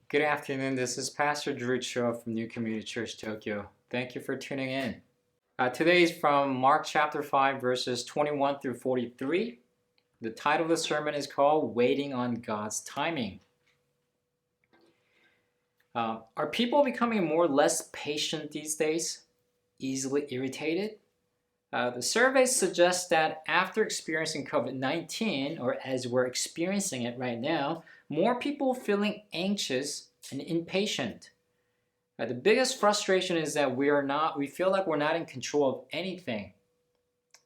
Good afternoon. This is Pastor Drew Cho from New Community Church Tokyo. Thank you for tuning in. Today is from Mark chapter 5, verses 21 through 43. The title of the sermon is called Waiting on God's Timing. Are people becoming more or less patient these days? Easily irritated? The surveys suggest that after experiencing COVID-19, or as we're experiencing it right now, more people feeling anxious and impatient. The biggest frustration is that we feel like we're not in control of anything,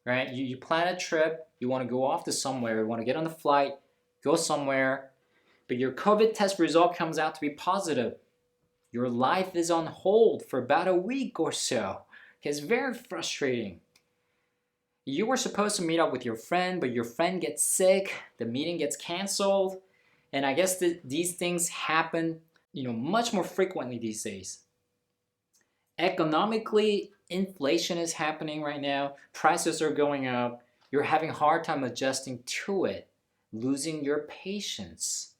right? You plan a trip, you want to go off to somewhere, you want to get on the flight, go somewhere, but your COVID test result comes out to be positive. Your life is on hold for about a week or so. It's very frustrating. You were supposed to meet up with your friend, but your friend gets sick, the meeting gets canceled, and I guess these things happen, much more frequently these days. Economically, inflation is happening right now. Prices are going up. You're having a hard time adjusting to it, losing your patience.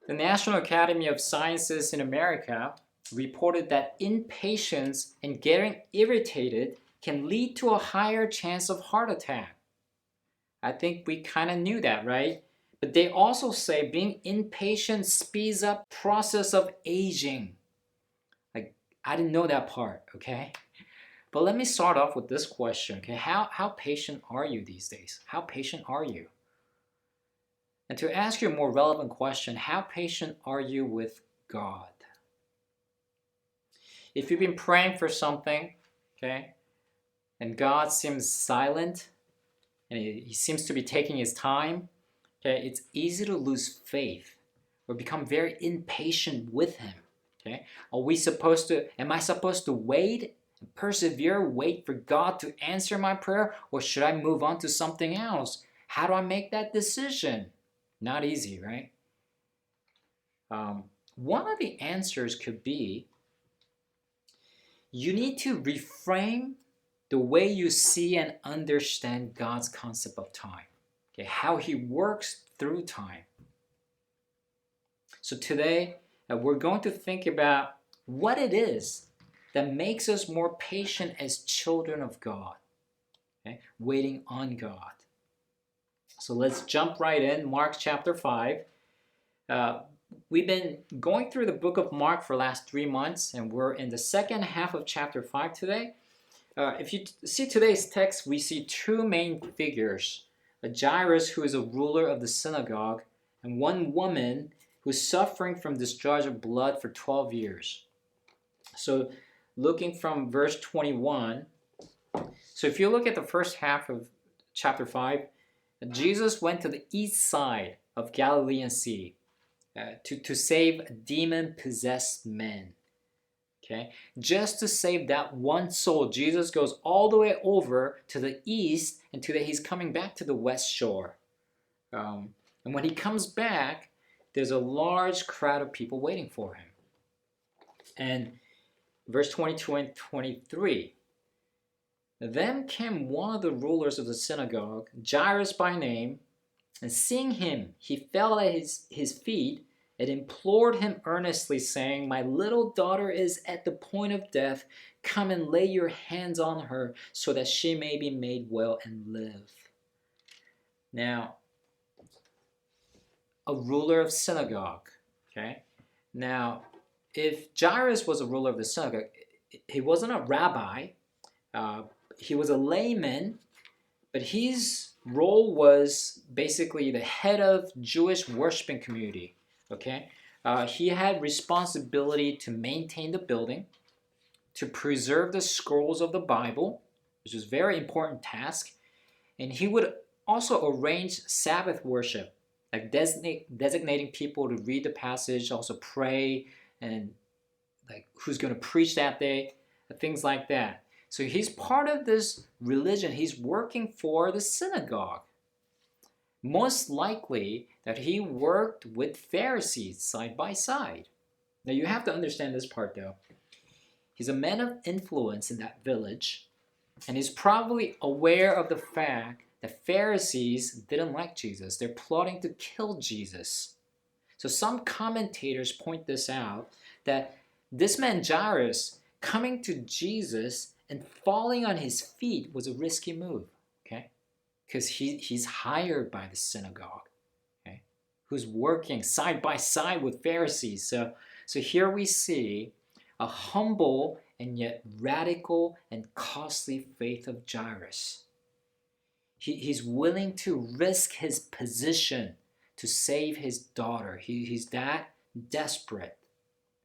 The National Academy of Sciences in America reported that impatience and getting irritated can lead to a higher chance of heart attack. I think we kind of knew that, right? But they also say being impatient speeds up process of aging. I didn't know that part, okay? But let me start off with this question, okay? How patient are you these days? How patient are you? And to ask you a more relevant question, how patient are you with God? If you've been praying for something, okay, and God seems silent, and he seems to be taking his time, okay, it's easy to lose faith or become very impatient with him. Okay? Am I supposed to wait, persevere, wait for God to answer my prayer, or should I move on to something else? How do I make that decision? Not easy, right? One of the answers could be you need to reframe the way you see and understand God's concept of time, okay? How he works through time. So today, we're going to think about what it is that makes us more patient as children of God, okay? Waiting on God. So let's jump right in, Mark chapter 5. We've been going through the book of Mark for the last 3 months, and we're in the second half of chapter 5 today. If you see today's text, we see two main figures, a Jairus, who is a ruler of the synagogue, and one woman who's suffering from discharge of blood for 12 years. So looking from verse 21, so if you look at the first half of chapter 5, Jesus went to the east side of Galilean Sea to save demon-possessed men. Okay? Just to save that one soul, Jesus goes all the way over to the east, and today he's coming back to the west shore. And when he comes back, there's a large crowd of people waiting for him. And verse 22 and 23, then came one of the rulers of the synagogue, Jairus by name, and seeing him, he fell at his feet and implored him earnestly, saying, my little daughter is at the point of death. Come and lay your hands on her so that she may be made well and live. Now, a ruler of synagogue, okay? Now, if Jairus was a ruler of the synagogue, he wasn't a rabbi, he was a layman, but his role was basically the head of Jewish worshiping community, okay? He had responsibility to maintain the building, to preserve the scrolls of the Bible, which is a very important task, and he would also arrange Sabbath worship, like designating people to read the passage, also pray, and like who's going to preach that day, things like that. So he's part of this religion. He's working for the synagogue. Most likely that he worked with Pharisees side by side. Now you have to understand this part though. He's a man of influence in that village, and he's probably aware of the fact the Pharisees didn't like Jesus. They're plotting to kill Jesus. So some commentators point this out, that this man Jairus coming to Jesus and falling on his feet was a risky move, okay? Because he's hired by the synagogue, okay? Who's working side by side with Pharisees. So here we see a humble and yet radical and costly faith of Jairus. He's willing to risk his position to save his daughter. He's that desperate,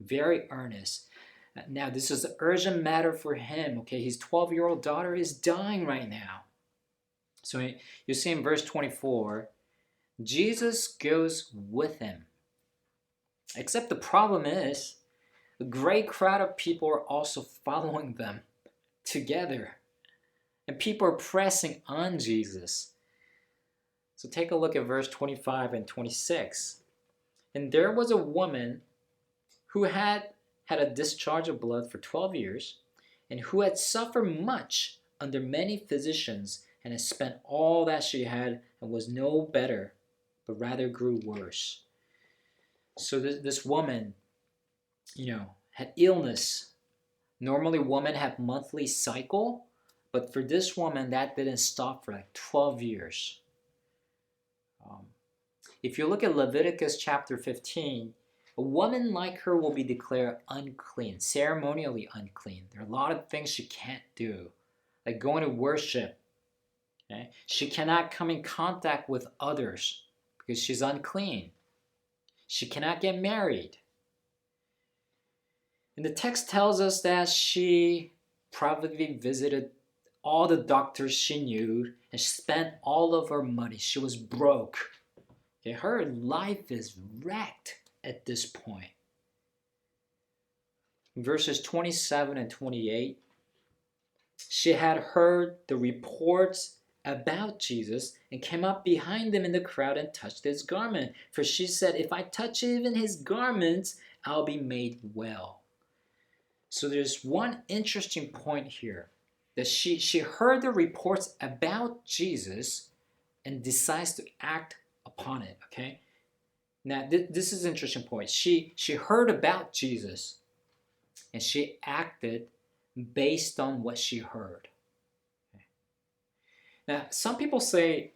very earnest. Now, this is an urgent matter for him. Okay, his 12-year-old daughter is dying right now. So you see in verse 24, Jesus goes with him. Except the problem is, a great crowd of people are also following them together. And people are pressing on Jesus. So take a look at verse 25 and 26. And there was a woman who had a discharge of blood for 12 years, and who had suffered much under many physicians, and had spent all that she had, and was no better, but rather grew worse. So this woman, had illness. Normally women have monthly cycle, but for this woman, that didn't stop for like 12 years. If you look at Leviticus chapter 15, a woman like her will be declared unclean, ceremonially unclean. There are a lot of things she can't do, like going to worship. Okay? She cannot come in contact with others because she's unclean. She cannot get married. And the text tells us that she probably visited all the doctors she knew and spent all of her money. She was broke. Okay? Her life is wrecked at this point. In verses 27 and 28, she had heard the reports about Jesus and came up behind him in the crowd and touched his garment. For she said, if I touch even his garments, I'll be made well. So there's one interesting point here, that she heard the reports about Jesus and decides to act upon it, okay? Now, this is an interesting point. She heard about Jesus and she acted based on what she heard. Okay. Now, some people say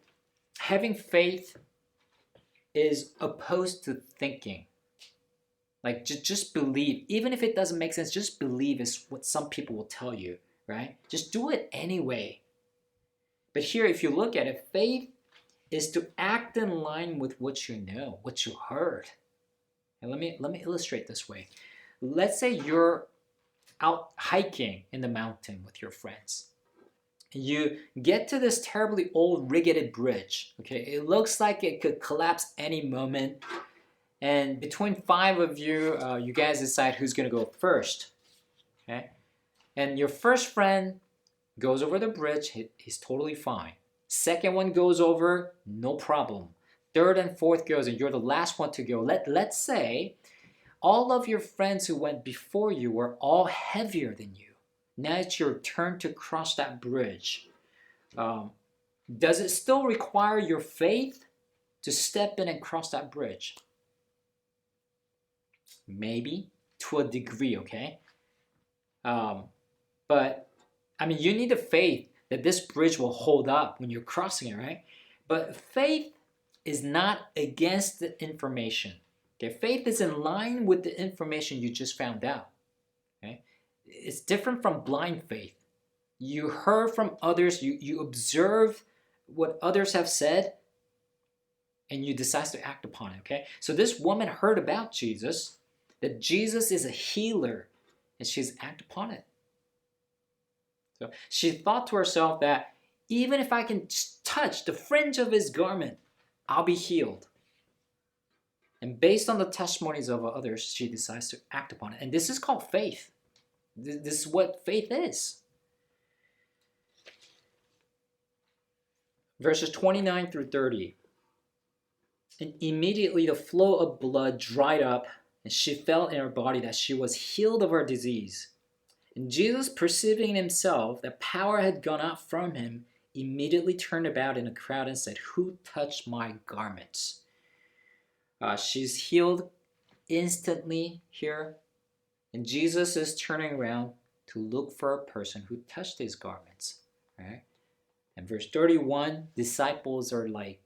having faith is opposed to thinking. Like, just believe. Even if it doesn't make sense, just believe is what some people will tell you, right? Just do it anyway. But here, if you look at it, faith is to act in line with what you know, what you heard. And let me illustrate this way. Let's say you're out hiking in the mountain with your friends. You get to this terribly old rickety bridge. Okay, it looks like it could collapse any moment. And between 5 of you, you guys decide who's going to go first. Okay, and your first friend goes over the bridge. He's totally fine. Second one goes over, no problem. Third and fourth goes, and you're the last one to go. Let's say all of your friends who went before you were all heavier than you. Now it's your turn to cross that bridge. Does it still require your faith to step in and cross that bridge? Maybe, to a degree, okay? But, I mean, you need the faith that this bridge will hold up when you're crossing it, right? But faith is not against the information. Okay? Faith is in line with the information you just found out. Okay? It's different from blind faith. You heard from others, you observe what others have said, and you decide to act upon it. Okay? So this woman heard about Jesus, that Jesus is a healer, and she's acted upon it. So she thought to herself that even if I can just touch the fringe of his garment, I'll be healed. And based on the testimonies of others, she decides to act upon it. And this is called faith. This is what faith is. Verses 29 through 30. And immediately the flow of blood dried up, and she felt in her body that she was healed of her disease. And Jesus, perceiving in himself that power had gone out from him, immediately turned about in a crowd and said, who touched my garments? She's healed instantly here. And Jesus is turning around to look for a person who touched his garments. Right? And verse 31, disciples are like,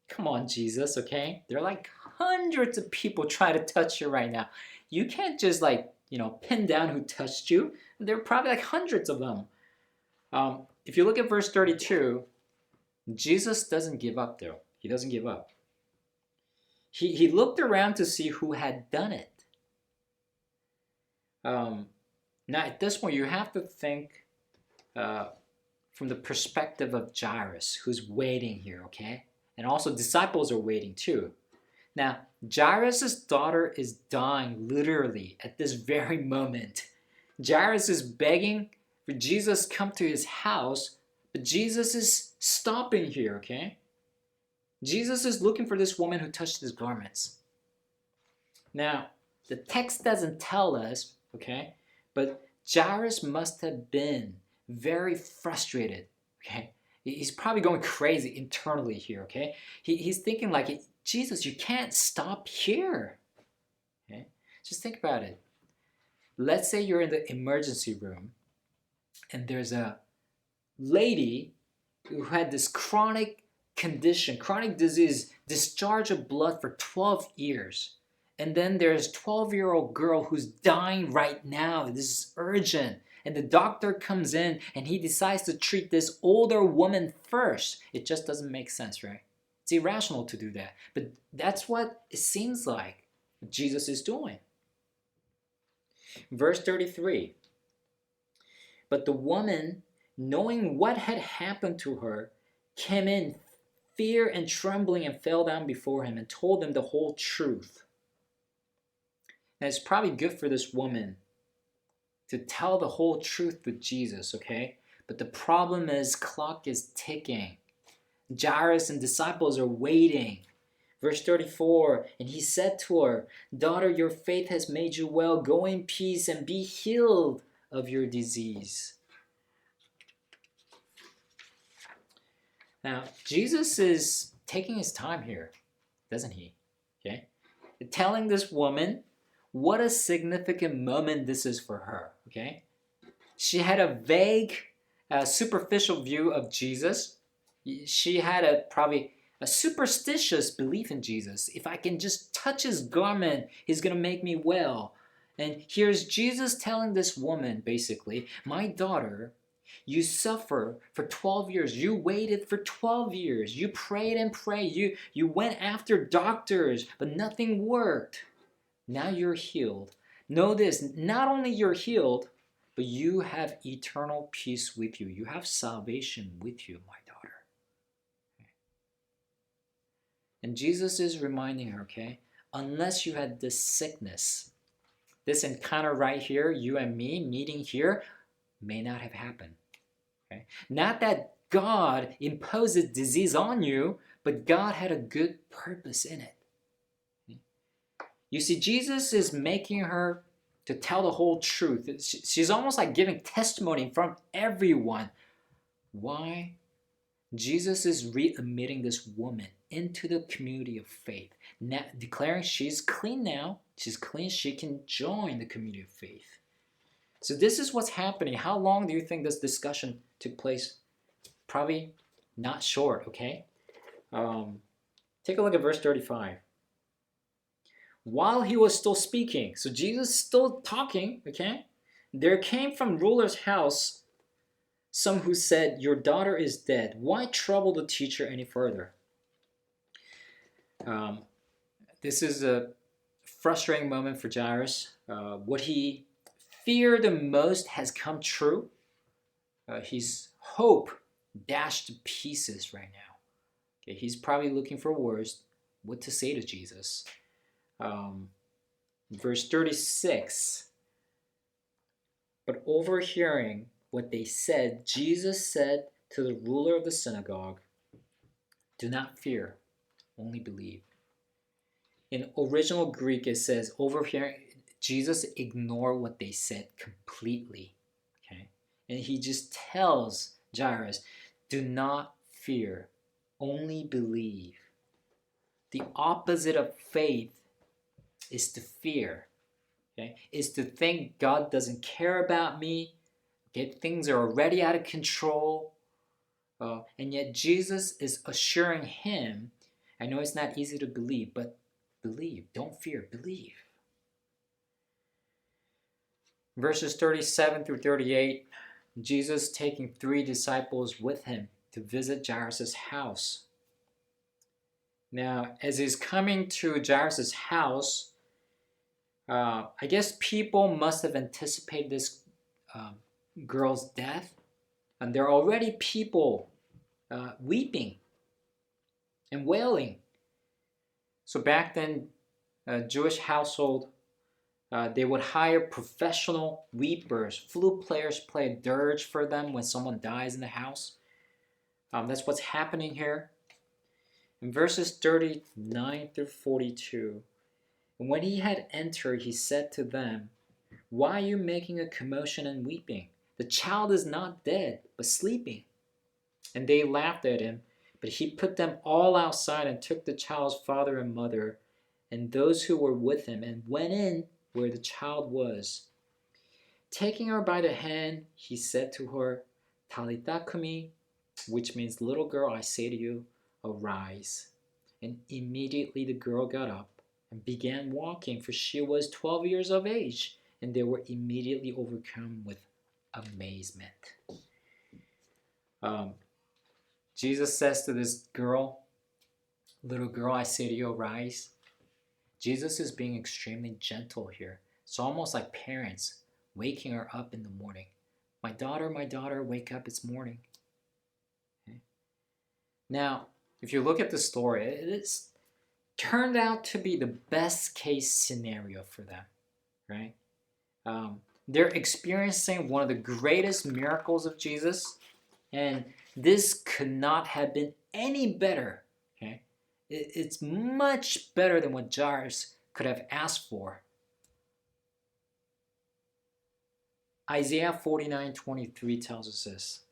come on, Jesus, okay? They're like hundreds of people trying to touch you right now. You can't just pin down who touched you. There are probably like hundreds of them. If you look at verse 32, Jesus doesn't give up though. He doesn't give up. He looked around to see who had done it. Now at this point, you have to think from the perspective of Jairus, who's waiting here, okay? And also disciples are waiting too. Now, Jairus' daughter is dying literally at this very moment. Jairus is begging for Jesus to come to his house, but Jesus is stopping here, okay? Jesus is looking for this woman who touched his garments. Now, the text doesn't tell us, okay, but Jairus must have been very frustrated, okay? He's probably going crazy internally here, okay? He's thinking like, Jesus, you can't stop here, okay? Just think about it. Let's say you're in the emergency room and there's a lady who had this chronic condition, chronic disease, discharge of blood for 12 years. And then there's a 12-year-old girl who's dying right now. This is urgent. And the doctor comes in and he decides to treat this older woman first. It just doesn't make sense, right? It's irrational to do that. But that's what it seems like Jesus is doing. Verse 33. But the woman, knowing what had happened to her, came in fear and trembling and fell down before him and told him the whole truth. Now it's probably good for this woman to tell the whole truth with Jesus, okay? But the problem is clock is ticking. Jairus and disciples are waiting. Verse 34, and he said to her, daughter, your faith has made you well. Go in peace and be healed of your disease. Now, Jesus is taking his time here, doesn't he? Okay? Telling this woman what a significant moment this is for her, okay? She had a vague, superficial view of Jesus. She had probably a superstitious belief in Jesus. If I can just touch his garment, he's going to make me well. And here's Jesus telling this woman, basically, my daughter, you suffer for 12 years. You waited for 12 years. You prayed and prayed. You went after doctors, but nothing worked. Now you're healed. Know this, not only you're healed, but you have eternal peace with you. You have salvation with you, my daughter. And Jesus is reminding her, okay, unless you had this sickness, this encounter right here, you and me meeting here, may not have happened. Okay? Not that God imposes disease on you, but God had a good purpose in it. You see, Jesus is making her to tell the whole truth. She's almost like giving testimony in front of everyone. Why? Jesus is readmitting this woman into the community of faith, now, declaring she's clean now. She's clean. She can join the community of faith. So this is what's happening. How long do you think this discussion took place? Probably not short, okay? Take a look at verse 35. While he was still speaking, so Jesus still talking, okay? There came from ruler's house some who said, your daughter is dead. Why trouble the teacher any further? This is a frustrating moment for Jairus. What he feared the most has come true. His hope dashed to pieces right now. Okay, he's probably looking for words, what to say to Jesus. Verse 36, but overhearing what they said, Jesus said to the ruler of the synagogue, do not fear, only believe. In original Greek, it says, overhearing, Jesus ignored what they said completely. Okay? And he just tells Jairus, do not fear, only believe. The opposite of faith is to fear. Okay? Is to think God doesn't care about me. Okay? Things are already out of control. And yet Jesus is assuring him, I know it's not easy to believe, but believe. Don't fear. Believe. Verses 37 through 38, Jesus taking 3 disciples with him to visit Jairus' house. Now, as he's coming to Jairus' house, I guess people must have anticipated this girl's death. And there are already people weeping and wailing. So back then, Jewish household, they would hire professional weepers. Flute players play a dirge for them when someone dies in the house. That's what's happening here. In verses 39 through 42, and when he had entered, he said to them, "Why are you making a commotion and weeping? The child is not dead, but sleeping." And they laughed at him. But he put them all outside and took the child's father and mother and those who were with him and went in where the child was. Taking her by the hand, he said to her, "Talitha kumi," which means, "Little girl, I say to you, arise." And immediately the girl got up and began walking, for she was 12 years of age, and they were immediately overcome with amazement. Jesus says to this girl, "Little girl, I say to you, arise." Jesus is being extremely gentle here. It's almost like parents waking her up in the morning. My daughter, wake up, it's morning." Okay. Now, if you look at the story, it's turned out to be the best case scenario for them, right? They're experiencing one of the greatest miracles of Jesus, and this could not have been any better. Okay, it's much better than what Jairus could have asked for. Isaiah 49:23 tells us this.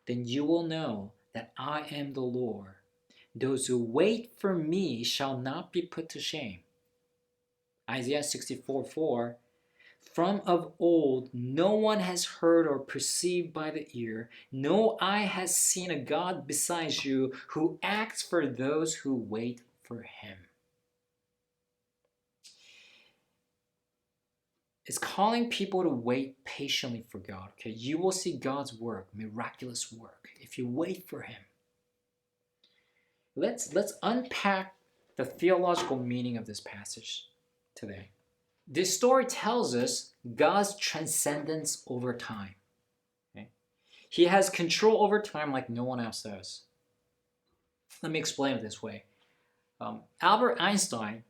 "Then you will know that I am the Lord. Those who wait for me shall not be put to shame." Isaiah 64:4. "From of old no one has heard or perceived by the ear, no eye has seen a God besides you who acts for those who wait for him." It's calling people to wait patiently for God. Okay, you will see God's work, miraculous work, if you wait for him. Let's unpack the theological meaning of this passage today. This story tells us God's transcendence over time. Okay? He has control over time like no one else does. Let me explain it this way. Albert Einstein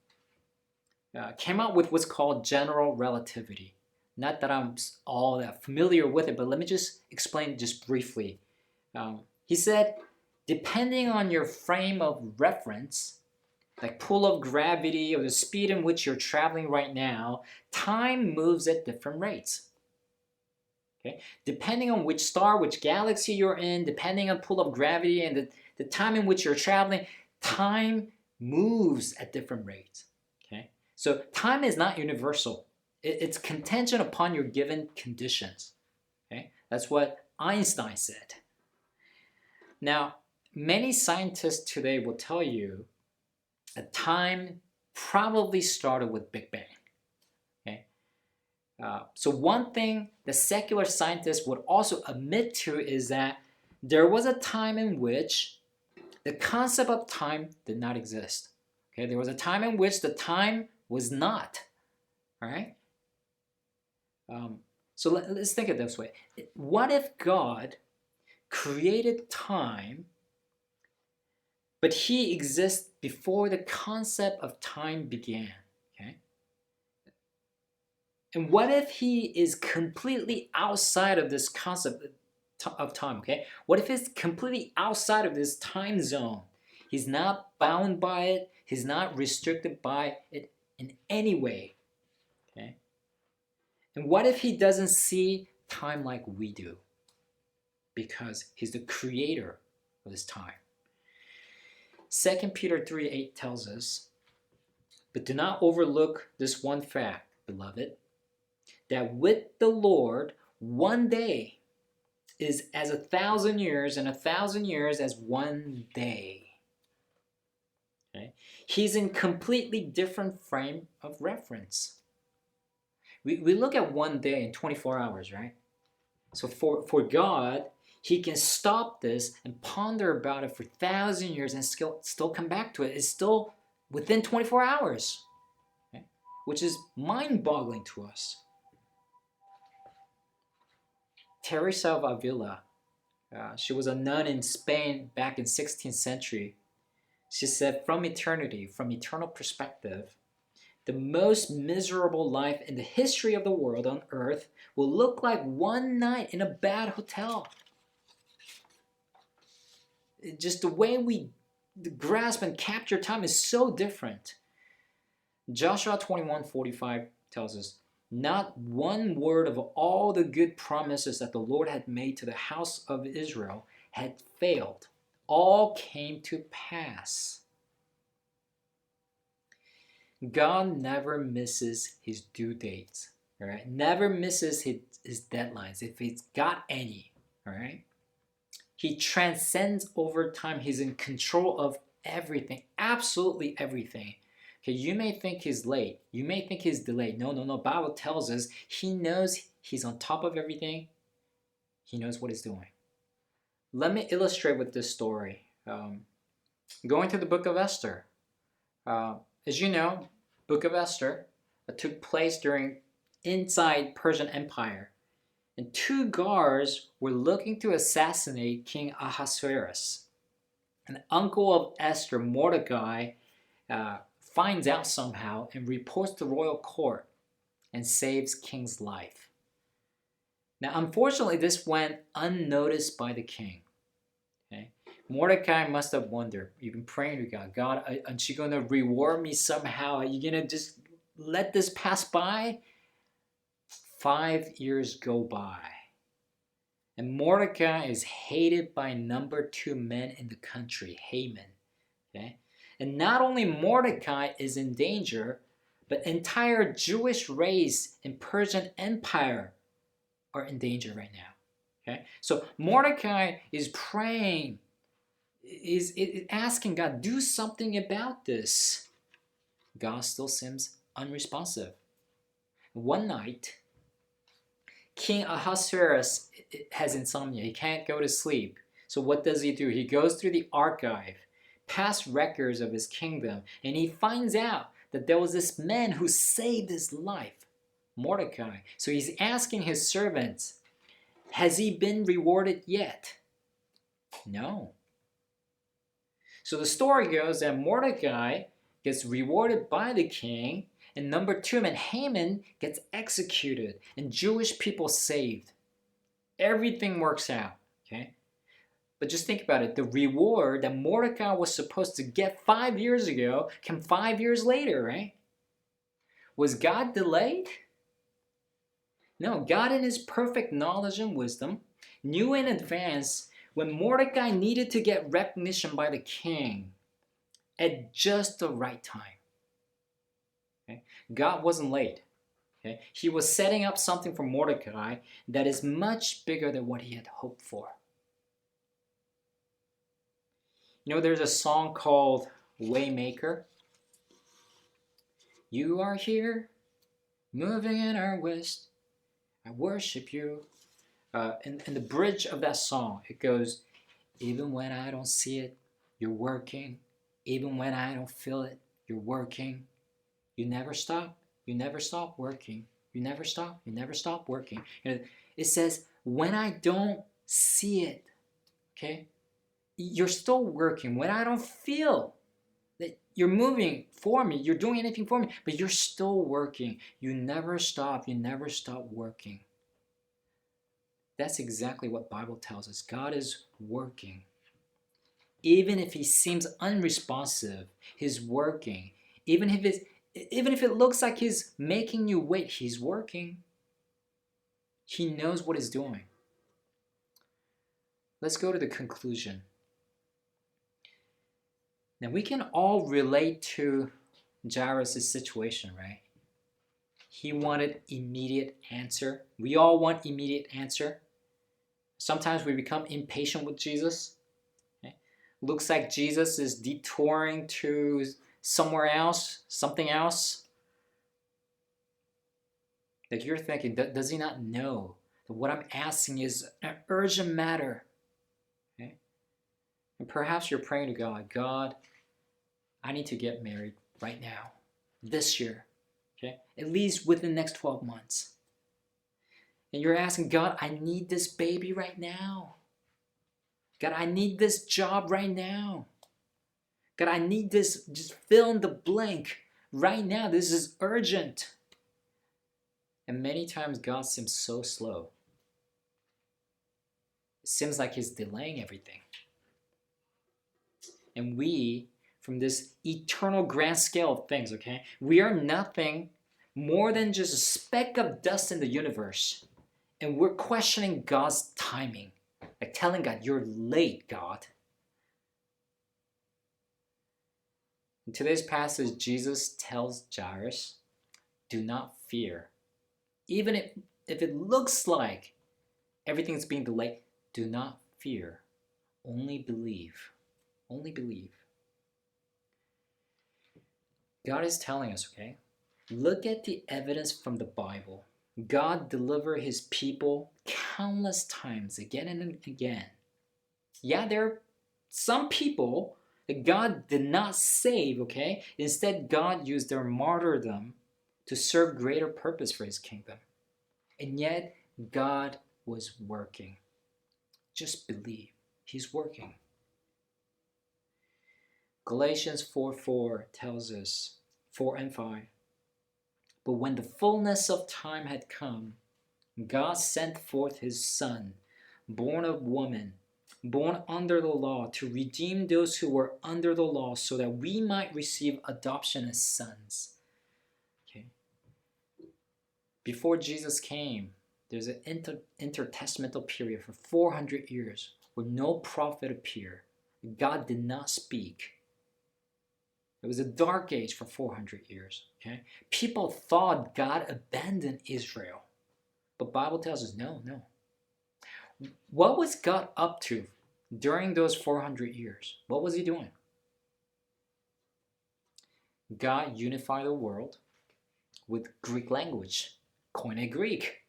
came out with what's called general relativity. Not that I'm all that familiar with it, but let me just explain just briefly. He said, depending on your frame of reference, like pull of gravity or the speed in which you're traveling right now, time moves at different rates. Okay? Depending on which star, which galaxy you're in, depending on pull of gravity and the time in which you're traveling, time moves at different rates. Okay? So time is not universal. It's contingent upon your given conditions. Okay? That's what Einstein said. Now, many scientists today will tell you that time probably started with Big Bang. Okay? So one thing the secular scientists would also admit to is that there was a time in which the concept of time did not exist. Okay? There was a time in which the time was not. All right? So let's think of it this way. What if God created time, but he exists before the concept of time began? Okay? And what if he is completely outside of this concept of time? Okay? What if he's completely outside of this time zone? He's not bound by it. He's not restricted by it in any way. Okay? And what if he doesn't see time like we do? Because he's the creator of this time. 2 Peter 3:8 tells us, "But do not overlook this one fact, beloved, that with the Lord, one day is as 1,000 years, and 1,000 years as one day." Okay? He's in completely different frame of reference. We look at one day in 24 hours, right? So for God, he can stop this and ponder about it for 1,000 years and still come back to it. It's still within 24 hours, okay? Which is mind-boggling to us. Teresa of Avila, she was a nun in Spain back in 16th century. She said, from eternal perspective, the most miserable life in the history of the world on earth will look like one night in a bad hotel. Just the way we grasp and capture time is so different. Joshua 21:45 tells us, not one word of all the good promises that the Lord had made to the house of Israel had failed. All came to pass. God never misses his due dates, all right? Never misses his deadlines, if he's got any, all right? He transcends over time. He's in control of everything, absolutely everything. Okay, you may think he's late. You may think he's delayed. No. Bible tells us he knows he's on top of everything. He knows what he's doing. Let me illustrate with this story. Going to the book of Esther. As you know, book of Esther took place during inside Persian Empire. And two guards were looking to assassinate King Ahasuerus. An uncle of Esther, Mordecai, finds out somehow and reports to royal court and saves King's life. Now, unfortunately, this went unnoticed by the king. Okay? Mordecai must have wondered, you've been praying to God, God, aren't you going to reward me somehow? Are you going to just let this pass by? 5 years go by. And Mordecai is hated by number 2 men in the country, Haman. Okay? And not only Mordecai is in danger, but entire Jewish race in Persian Empire are in danger right now. Okay? So Mordecai is praying, is asking God, do something about this. God still seems unresponsive. One night, King Ahasuerus has insomnia. He can't go to sleep. So what does he do? He goes through the archive, past records of his kingdom, and he finds out that there was this man who saved his life, Mordecai. So he's asking his servants, has he been rewarded yet? No. So the story goes that Mordecai gets rewarded by the king, and number 2 man, Haman, gets executed, and Jewish people saved. Everything works out, okay? But just think about it. The reward that Mordecai was supposed to get 5 years ago came 5 years later, right? Was God delayed? No, God in his perfect knowledge and wisdom knew in advance when Mordecai needed to get recognition by the king at just the right time. Okay? God wasn't late. Okay? He was setting up something for Mordecai that is much bigger than what he had hoped for. You know, there's a song called Waymaker. You are here, moving in our midst. I worship you. In the bridge of that song, it goes, even when I don't see it, you're working. Even when I don't feel it, you're working. You never stop. You never stop working. You never stop. You never stop working. You know, it says, when I don't see it, okay, you're still working. When I don't feel that you're moving for me, you're doing anything for me, but you're still working. You never stop. You never stop working. That's exactly what the Bible tells us. God is working. Even if he seems unresponsive, he's working. Even if it looks like he's making you wait, he's working. He knows what he's doing. Let's go to the conclusion. Now we can all relate to Jairus' situation, right? He wanted immediate answer. We all want immediate answer. Sometimes we become impatient with Jesus. Okay? Looks like Jesus is detouring to somewhere else, something else. Like you're thinking, does he not know that what I'm asking is an urgent matter? Okay? And perhaps you're praying to God, God, I need to get married right now, this year, okay? At least within the next 12 months. And you're asking, God, I need this baby right now. God, I need this job right now. God, I need this, just fill in the blank right now. This is urgent. And many times God seems so slow. It seems like he's delaying everything. And we, from this eternal grand scale of things, okay, we are nothing more than just a speck of dust in the universe. And we're questioning God's timing. Like telling God, you're late, God. In today's passage, Jesus tells Jairus, do not fear. Even if it looks like everything's being delayed, do not fear. Only believe. Only believe. God is telling us, okay? Look at the evidence from the Bible. God delivered his people countless times, again and again. Yeah, there are some people that God did not save, okay? Instead, God used their martyrdom to serve greater purpose for his kingdom. And yet, God was working. Just believe. He's working. Galatians 4:4 tells us, 4 and 5, but when the fullness of time had come, God sent forth his Son, born of woman, born under the law, to redeem those who were under the law so that we might receive adoption as sons. Okay. Before Jesus came, there's an intertestamental period for 400 years where no prophet appeared. God did not speak. It was a dark age for 400 years. Okay? People thought God abandoned Israel. But Bible tells us, no. What was God up to during those 400 years? What was he doing? God unified the world with Greek language, Koine Greek.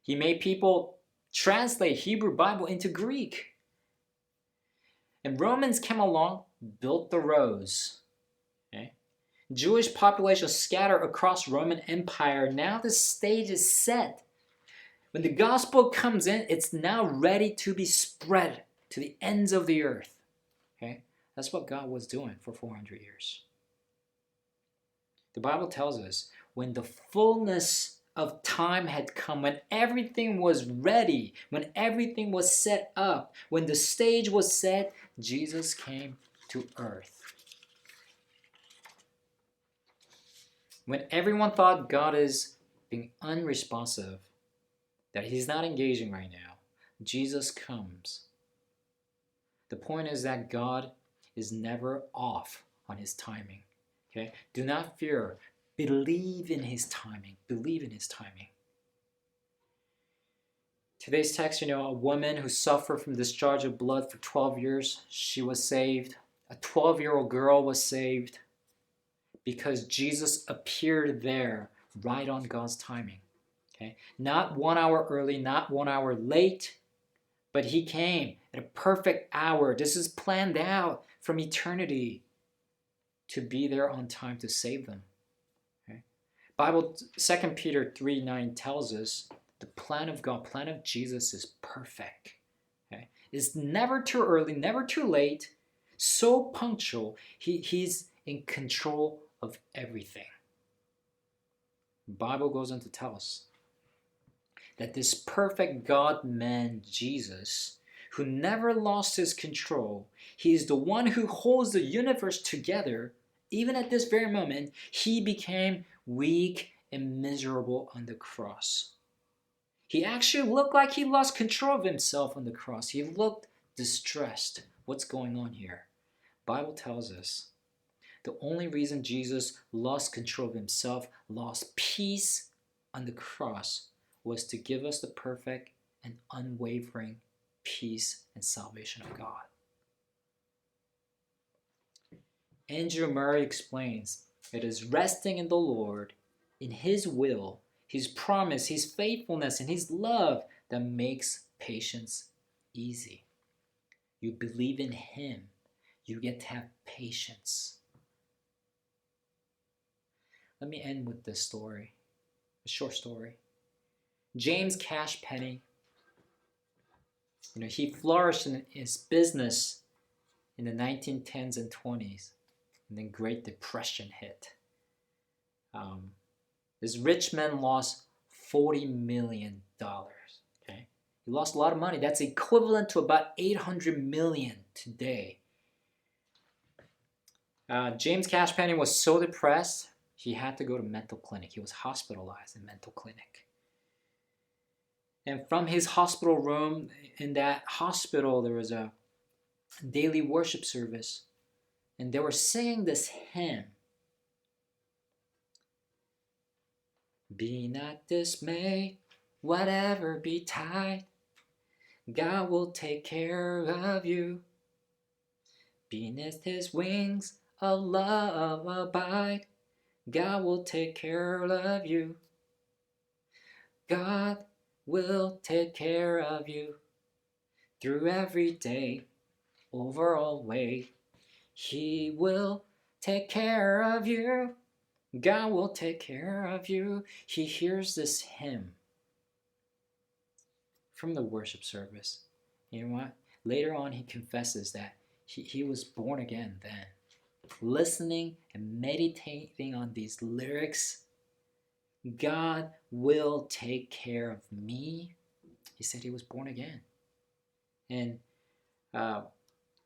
He made people translate Hebrew Bible into Greek. And Romans came along, built the roads. Okay? Jewish population scattered across Roman Empire. Now the stage is set. When the gospel comes in, it's now ready to be spread to the ends of the earth. Okay? That's what God was doing for 400 years. The Bible tells us when the fullness of time had come, when everything was ready, when everything was set up, when the stage was set, Jesus came to earth. When everyone thought God is being unresponsive, that he's not engaging right now, Jesus comes. The point is that God is never off on his timing. Okay? Do not fear. Believe in his timing. Believe in his timing. Today's text, a woman who suffered from discharge of blood for 12 years, she was saved. A 12-year-old girl was saved because Jesus appeared there right on God's timing. Okay? Not 1 hour early, not 1 hour late, but he came at a perfect hour. This is planned out from eternity to be there on time to save them. Okay? Bible 2 Peter 3:9 tells us the plan of God, plan of Jesus is perfect. Okay? It's never too early, never too late, so punctual. He's in control of everything. The Bible goes on to tell us that this perfect God-man Jesus, who never lost his control, he is the one who holds the universe together. Even at this very moment, he became weak and miserable on the cross. He actually looked like he lost control of himself on the cross. He looked distressed. What's going on here? Bible tells us the only reason Jesus lost control of himself, lost peace on the cross, was to give us the perfect and unwavering peace and salvation of God. Andrew Murray explains, it is resting in the Lord, in His will, His promise, His faithfulness, and His love that makes patience easy. You believe in Him, you get to have patience. Let me end with this story, a short story. James Cash Penney, he flourished in his business in the 1910s and 20s, and then Great Depression hit. This rich man lost $40 million. Okay, he lost a lot of money. That's equivalent to about $800 million today. James Cash Penney was so depressed, he had to go to mental clinic. He was hospitalized in mental clinic. And from his hospital room, in that hospital, there was a daily worship service. And they were singing this hymn. Be not dismayed, whatever betide, God will take care of you. Beneath His wings of love abide, God will take care of you. God will take care of you through every day, over all way. He will take care of you. God will take care of you. He hears this hymn from the worship service. You know what? Later on, he confesses that he was born again then. Listening and meditating on these lyrics, God will take care of me. He said he was born again. And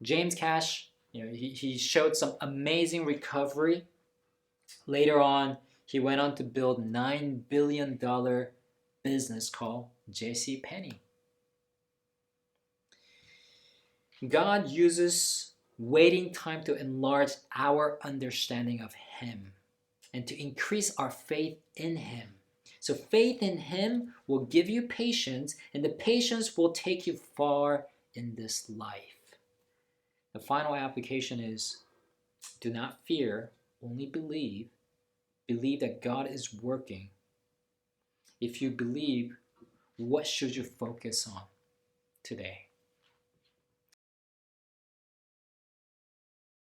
James Cash, he showed some amazing recovery. Later on, he went on to build a $9 billion business called J.C. Penney. God uses waiting time to enlarge our understanding of Him and to increase our faith in Him. So faith in Him will give you patience, and the patience will take you far in this life. The final application is, do not fear, only believe. Believe that God is working. If you believe, what should you focus on today?